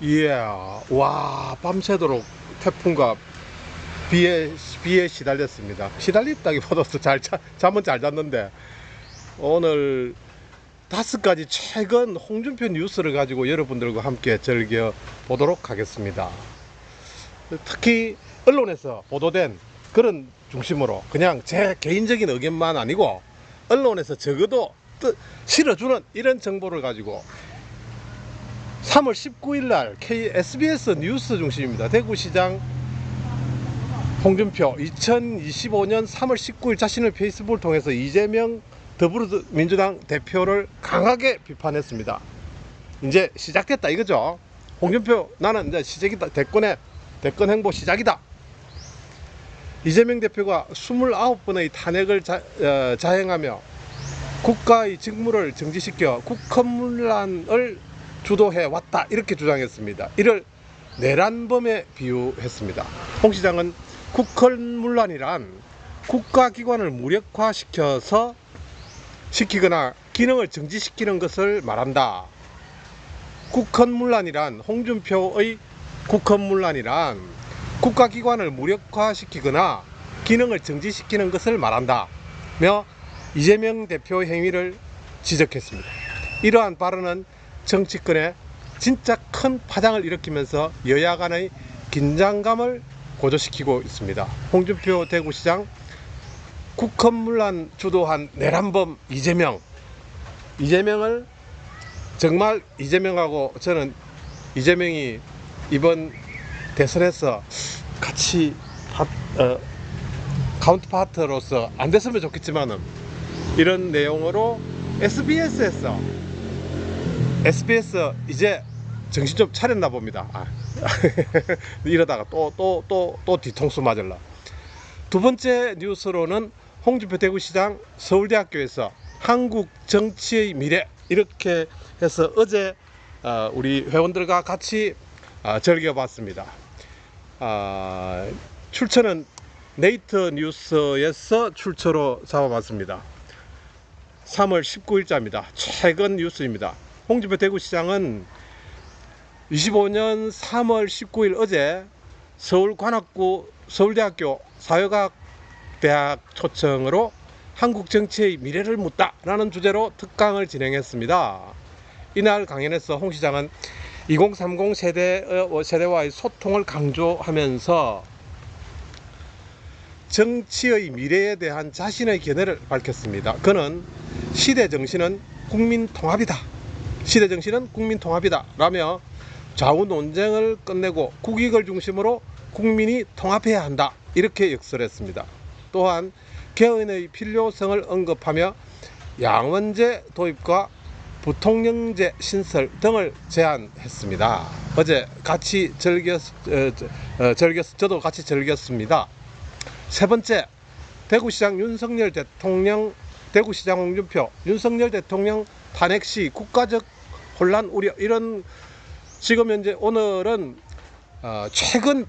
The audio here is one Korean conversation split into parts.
이야, 와, 밤새도록 태풍과 비에 시달렸습니다. 시달렸다기보다도 잠은 잘 잤는데, 오늘 5가지 최근 홍준표 뉴스를 가지고 여러분들과 함께 즐겨 보도록 하겠습니다. 특히 언론에서 보도된 그런 중심으로 그냥 제 개인적인 의견만 아니고 언론에서 적어도 실어주는 이런 정보를 가지고 3월 19일 날 KSBS 뉴스 중심입니다. 대구시장 홍준표 2025년 3월 19일 자신의 페이스북을 통해서 이재명 더불어민주당 대표를 강하게 비판했습니다. 이제 시작됐다 이거죠. 홍준표 나는 이제 시작이다. 대권 행보 시작이다. 이재명 대표가 29번의 탄핵을 자행하며 국가의 직무를 정지시켜 국헌문란을 주도해 왔다 이렇게 주장했습니다. 이를 내란범에 비유했습니다. 홍 시장은 국헌문란이란 국가기관을 무력화시키거나 기능을 정지시키는 것을 말한다. 국헌문란이란 홍준표의 국헌문란이란 국가기관을 무력화시키거나 기능을 정지시키는 것을 말한다며 이재명 대표 행위를 지적했습니다. 이러한 발언은 정치권에 진짜 큰 파장을 일으키면서 여야 간의 긴장감을 고조시키고 있습니다. 홍준표 대구시장 국헌문란 주도한 내란범 이재명을 정말 이재명하고 저는 이재명이 이번 대선에서 같이 카운트파트로서 안 됐으면 좋겠지만은 이런 내용으로 SBS 이제 정신 좀 차렸나 봅니다. 이러다가 또 뒤통수 맞을라. 두 번째 뉴스로는 홍준표 대구시장 서울대학교에서 한국 정치의 미래 이렇게 해서 어제 우리 회원들과 같이 즐겨봤습니다. 출처는 네이트 뉴스에서 출처로 잡아봤습니다. 3월 19일자입니다. 최근 뉴스입니다. 홍준표 대구시장은 25년 3월 19일 어제 서울대학교 사회과학대학 초청으로 한국 정치의 미래를 묻다라는 주제로 특강을 진행했습니다. 이날 강연에서 홍 시장은 2030 세대와의 소통을 강조하면서 정치의 미래에 대한 자신의 견해를 밝혔습니다. 그는 시대 정신은 국민 통합이다 라며 좌우 논쟁을 끝내고 국익을 중심으로 국민이 통합해야 한다 이렇게 역설했습니다. 또한 개헌의 필요성을 언급하며 양원제 도입과 부통령제 신설 등을 제안했습니다. 어제 같이 저도 같이 즐겼습니다. 세 번째, 대구시장 홍준표 윤석열 대통령 탄핵 시 국가적 혼란 우려 이런 지금 현재 오늘은 최근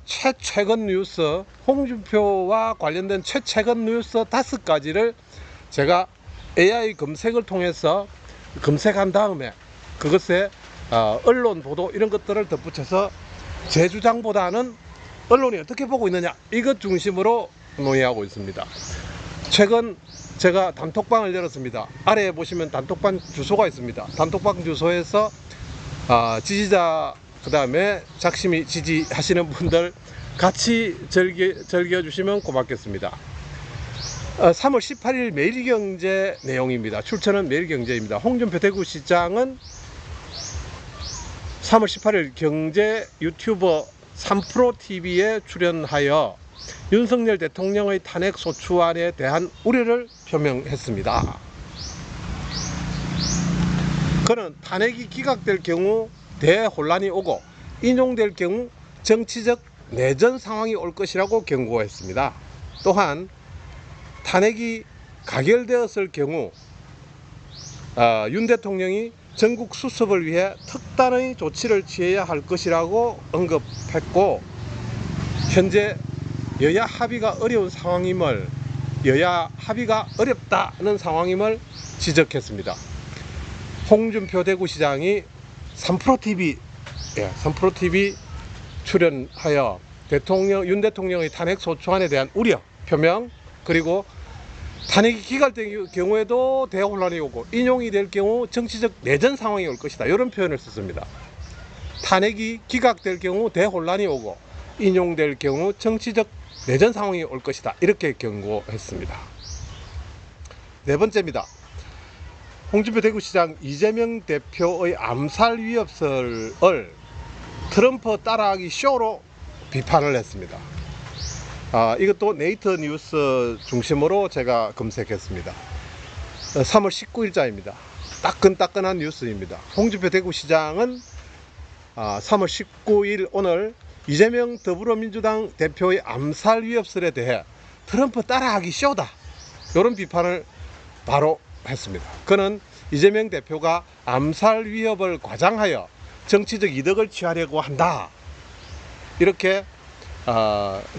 뉴스 홍준표와 관련된 최근 뉴스 5가지를 제가 AI 검색을 통해서 검색한 다음에 그것에 언론 보도 이런 것들을 덧붙여서 제 주장보다는 언론이 어떻게 보고 있느냐 이것 중심으로 논의하고 있습니다. 최근 제가 단톡방을 열었습니다. 아래에 보시면 단톡방 주소가 있습니다. 단톡방 주소에서 지지자 그 다음에 작심이 지지하시는 분들 같이 즐겨주시면 고맙겠습니다. 3월 18일 매일경제 내용입니다. 출처는 매일경제입니다. 홍준표 대구시장은 3월 18일 경제 유튜버 3프로TV에 출연하여 윤석열 대통령의 탄핵 소추안에 대한 우려를 표명했습니다. 그는 탄핵이 기각될 경우 대혼란이 오고 인용될 경우 정치적 내전 상황이 올 것이라고 경고했습니다. 또한 탄핵이 가결되었을 경우 윤 대통령이 전국 수습을 위해 특단의 조치를 취해야 할 것이라고 언급했고 현재 여야 합의가 어렵다는 상황임을 지적했습니다. 홍준표 대구시장이 3프로TV 3프로TV 출연하여 윤 대통령의 탄핵 소추안에 대한 우려 표명, 그리고 탄핵이 기각될 경우에도 대혼란이 오고 인용이 될 경우 정치적 내전 상황이 올 것이다, 이런 표현을 썼습니다. 탄핵이 기각될 경우 대혼란이 오고 인용될 경우 정치적 내전 상황이 올 것이다, 이렇게 경고했습니다. 네 번째입니다. 홍준표 대구시장 이재명 대표의 암살 위협설을 트럼프 따라하기 쇼로 비판을 했습니다. 이것도 네이터 뉴스 중심으로 제가 검색했습니다. 3월 19일자입니다. 따끈따끈한 뉴스입니다. 홍준표 대구시장은 3월 19일 오늘 이재명 더불어민주당 대표의 암살 위협설에 대해 트럼프 따라하기 쇼다, 이런 비판을 바로 했습니다. 그는 이재명 대표가 암살 위협을 과장하여 정치적 이득을 취하려고 한다, 이렇게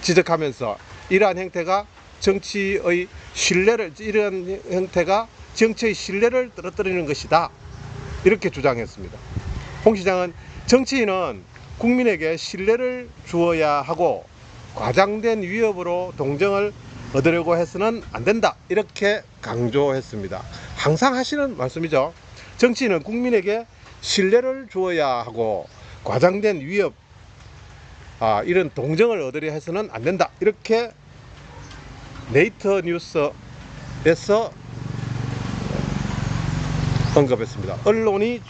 지적하면서 이러한 행태가 정치의 신뢰를 떨어뜨리는 것이다, 이렇게 주장했습니다. 홍 시장은 정치인은 국민에게 신뢰를 주어야 하고 과장된 위협으로 동정을 얻으려고 해서는 안 된다, 이렇게 강조했습니다. 항상 하시는 말씀이죠. 정치인은 국민에게 신뢰를 주어야 하고 과장된 위협, 이런 동정을 얻으려 해서는 안 된다, 이렇게 네이터 뉴스에서 언급했습니다. 언론이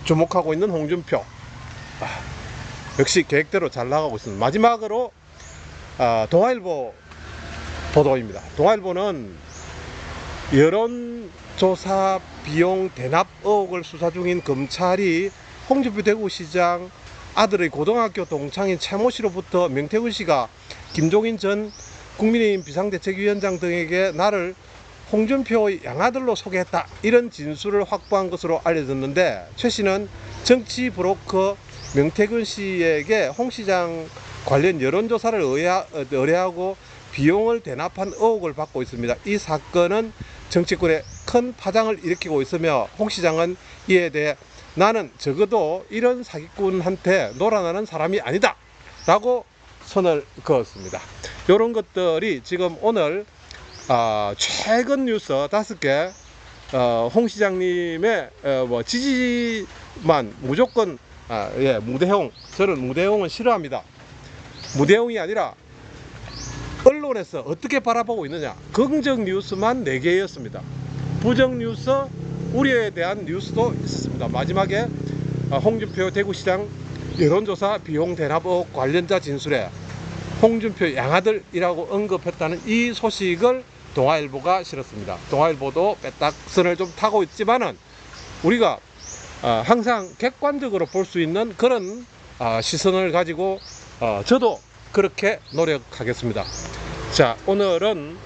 주목하고 있는 홍준표, 역시 계획대로 잘 나가고 있습니다. 마지막으로 동아일보 보도입니다. 동아일보는 여론조사 비용 대납 의혹을 수사 중인 검찰이 홍준표 대구시장 아들의 고등학교 동창인 최모 씨로부터 명태균 씨가 김종인 전 국민의힘 비상대책위원장 등에게 나를 홍준표의 양아들로 소개했다, 이런 진술을 확보한 것으로 알려졌는데, 최 씨는 정치 브로커 명태균 씨에게 홍 시장 관련 여론조사를 의뢰하고 비용을 대납한 의혹을 받고 있습니다. 이 사건은 정치권에 큰 파장을 일으키고 있으며 홍 시장은 이에 대해 나는 적어도 이런 사기꾼한테 놀아나는 사람이 아니다 라고 선을 그었습니다. 이런 것들이 지금 오늘 최근 뉴스 5개, 홍 시장님의 지지만 무조건 무대홍, 저는 무대홍은 싫어합니다. 무대홍이 아니라 언론에서 어떻게 바라보고 있느냐, 긍정 뉴스만 4개였습니다. 부정 뉴스, 우려에 대한 뉴스도 있었습니다. 마지막에 홍준표 대구시장 여론조사 비용 대납 의혹 관련자 진술에 홍준표 양아들이라고 언급했다는 이 소식을 동아일보가 실었습니다. 동아일보도 빼딱선을 좀 타고 있지만은 우리가 항상 객관적으로 볼 수 있는 그런 시선을 가지고 저도 그렇게 노력하겠습니다. 자, 오늘은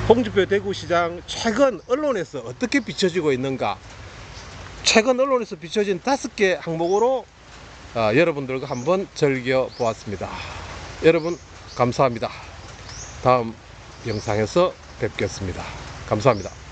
홍준표 대구시장 최근 언론에서 어떻게 비춰지고 있는가, 최근 언론에서 비춰진 5개 항목으로 여러분들과 한번 즐겨보았습니다. 여러분 감사합니다. 다음 영상에서 뵙겠습니다. 감사합니다.